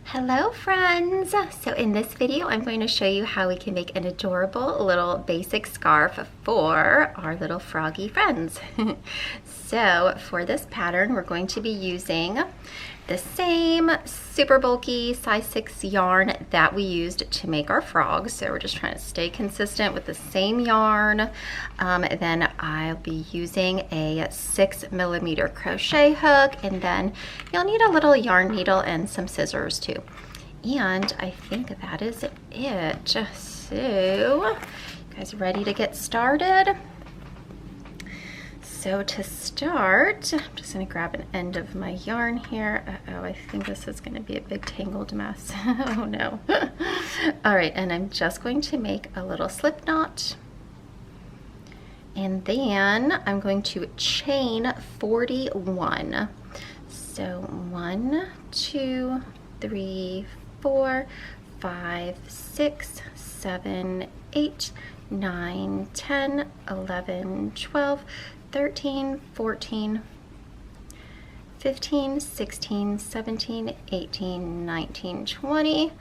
Hello friends! So in this video I'm going to show you how we can make an adorable little basic scarf for our little froggy friends. So for this pattern we're going to be using the same super bulky size 6 yarn that we used to make our frogs. So we're just trying to stay consistent with the same yarn. Then I'll be using a 6mm crochet hook, and then you'll need a little yarn needle and some scissors too. And I think that is it. So, you guys ready to get started? So to start, I'm just going to grab an end of my yarn here. Uh-oh, I think this is going to be a big tangled mess. Oh no. All right, and I'm just going to make a little slip knot. And then I'm going to chain 41. So 1, 2, 3, 4, 5, 6, 7, 8, 9, 10, 11, 12, 13, 14, 15, 16, 17, 18, 19, 20.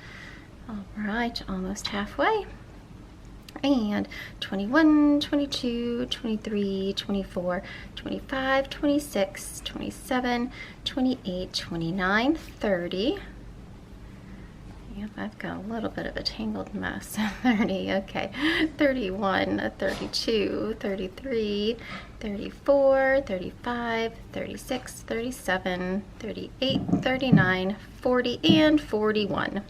All right, almost halfway. And 21, 22, 23, 24, 25, 26, 27, 28, 29, 30. Yep, I've got a little bit of a tangled mess. 30, okay. 31, 32, 33, 34, 35, 36, 37, 38, 39, 40, and 41.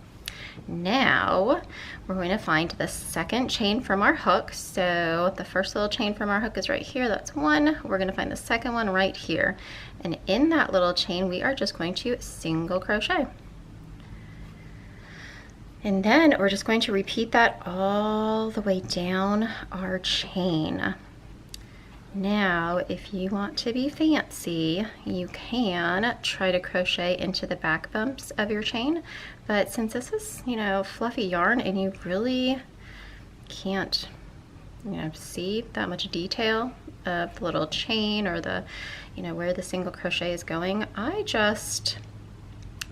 Now we're going to find the second chain from our hook. So the first little chain from our hook is right here. That's 1. We're going to find the second one right here. And in that little chain, we are just going to single crochet. And then we're just going to repeat that all the way down our chain. Now, if you want to be fancy, you can try to crochet into the back bumps of your chain. But since this is, fluffy yarn and you really can't, see that much detail of the little chain or the, where the single crochet is going, I just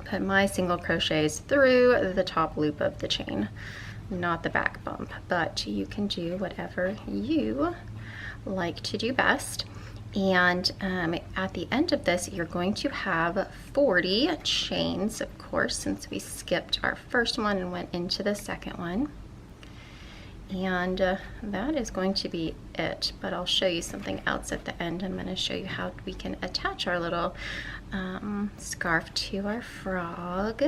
put my single crochets through the top loop of the chain, not the back bump. But you can do whatever you like to do best. And at the end of this, you're going to have 40 chains, of course, since we skipped our first one and went into the second one. And that is going to be it, but I'll show you something else at the end. I'm going to show you how we can attach our little scarf to our frog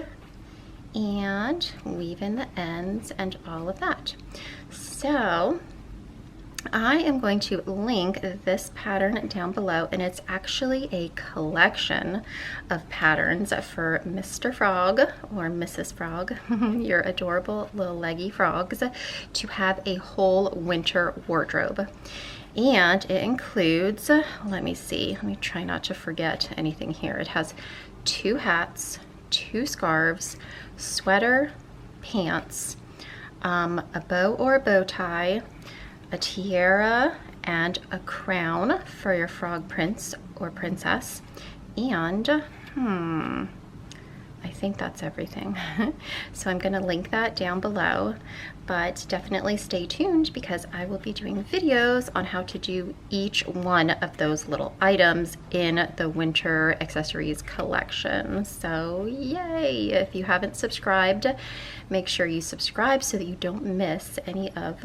and weave in the ends and all of that. So I am going to link this pattern down below, and it's actually a collection of patterns for Mr. Frog or Mrs. Frog, your adorable little leggy frogs, to have a whole winter wardrobe. And it includes, let me try not to forget anything here. It has 2 hats, 2 scarves, sweater, pants, a bow or a bow tie, a tiara, and a crown for your frog prince or princess. And I think that's everything. So I'm going to link that down below, but definitely stay tuned because I will be doing videos on how to do each one of those little items in the winter accessories collection. So yay! If you haven't subscribed, make sure you subscribe so that you don't miss any of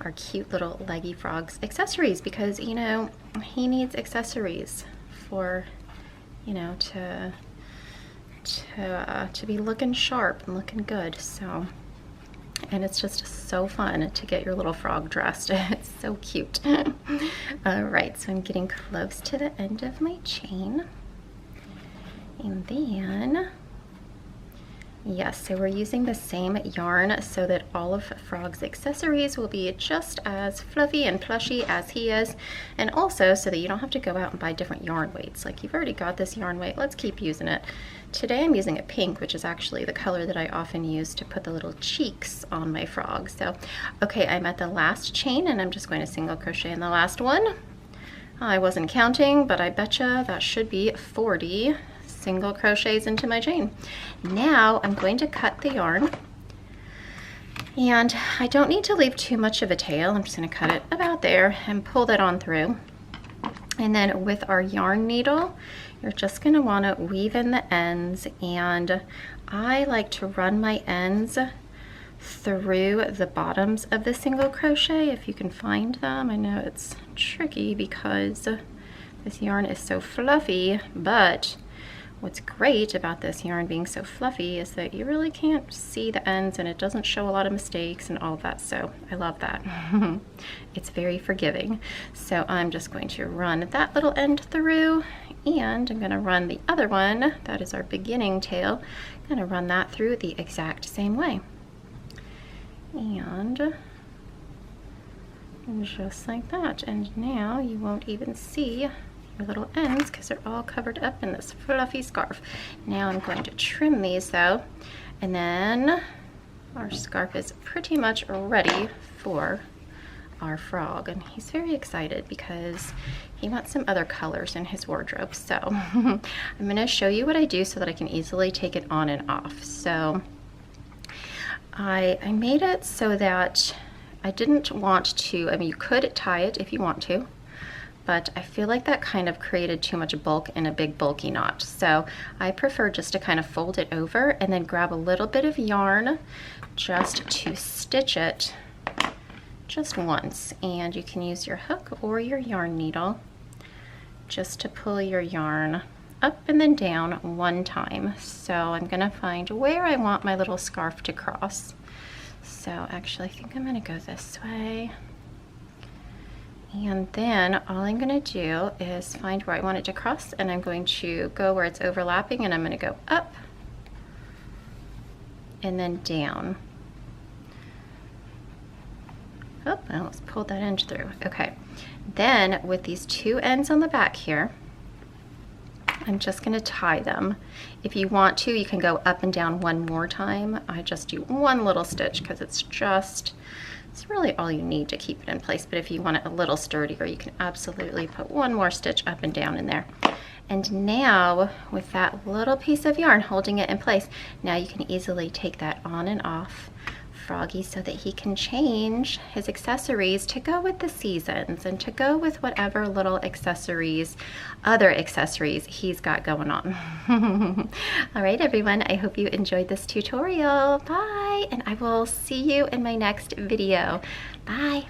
our cute little Leggy Frog's accessories, because he needs accessories for to be looking sharp and looking good. So, and it's just so fun to get your little frog dressed. It's so cute. All right, so I'm getting close to the end of my chain, and then yes, so we're using the same yarn so that all of Frog's accessories will be just as fluffy and plushy as he is, and also so that you don't have to go out and buy different yarn weights. Like, you've already got this yarn weight, let's keep using it. Today I'm using a pink, which is actually the color that I often use to put the little cheeks on my frog. So, okay, I'm at the last chain and I'm just going to single crochet in the last one. I wasn't counting, but I betcha that should be 40 single crochets into my chain. Now I'm going to cut the yarn, and I don't need to leave too much of a tail. I'm just going to cut it about there and pull that on through. And then with our yarn needle, you're just going to want to weave in the ends, and I like to run my ends through the bottoms of the single crochet if you can find them. I know it's tricky because this yarn is so fluffy, but what's great about this yarn being so fluffy is that you really can't see the ends and it doesn't show a lot of mistakes and all of that, so I love that. It's very forgiving. So I'm just going to run that little end through, and I'm going to run the other one, that is our beginning tail, I'm going to run that through the exact same way. And just like that, and now you won't even see your little ends because they're all covered up in this fluffy scarf. Now I'm going to trim these though, and then our scarf is pretty much ready for our frog, and he's very excited because he wants some other colors in his wardrobe. So I'm going to show you what I do so that I can easily take it on and off. So I made it so that I didn't want to, I mean, you could tie it if you want to, but I feel like that kind of created too much bulk in a big bulky knot. So I prefer just to kind of fold it over and then grab a little bit of yarn just to stitch it just once. And you can use your hook or your yarn needle just to pull your yarn up and then down one time. So I'm gonna find where I want my little scarf to cross. So actually I think I'm gonna go this way. And then all I'm gonna do is find where I want it to cross, and I'm going to go where it's overlapping, and I'm gonna go up and then down. Oh, I almost pulled that end through. Okay, then with these two ends on the back here, I'm just going to tie them. If you want to, you can go up and down one more time. I just do one little stitch because it's really all you need to keep it in place. But if you want it a little sturdier, you can absolutely put one more stitch up and down in there. And now with that little piece of yarn holding it in place, now you can easily take that on and off Froggy so that he can change his accessories to go with the seasons and to go with whatever little accessories, other accessories he's got going on. All right, everyone, I hope you enjoyed this tutorial. Bye, and I will see you in my next video. Bye.